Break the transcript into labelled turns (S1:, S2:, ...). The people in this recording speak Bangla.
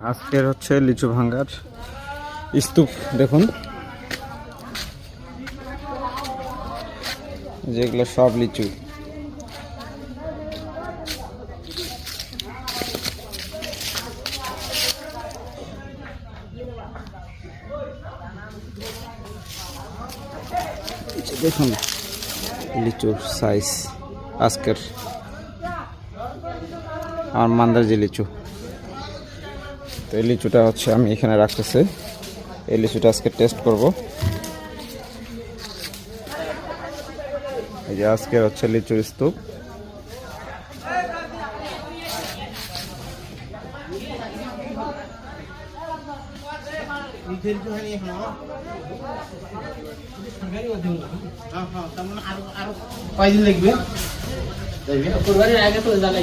S1: আজকের হচ্ছে লিচু ভাঙ্গার স্তূপ দেখুন, যেগুলো সব লিচু। দেখুন লিচুর সাইজ আজকের, আমার মান্দার যে লিচু, তো এই লিচুটা হচ্ছে আমি এখানে রাখতেছি। এই লিচুটা আজকে টেস্ট করব। এই যে আজকের হচ্ছে লিচুর স্তূপ।
S2: কয়দিন লাগবে? আগে তো রেজাল্ট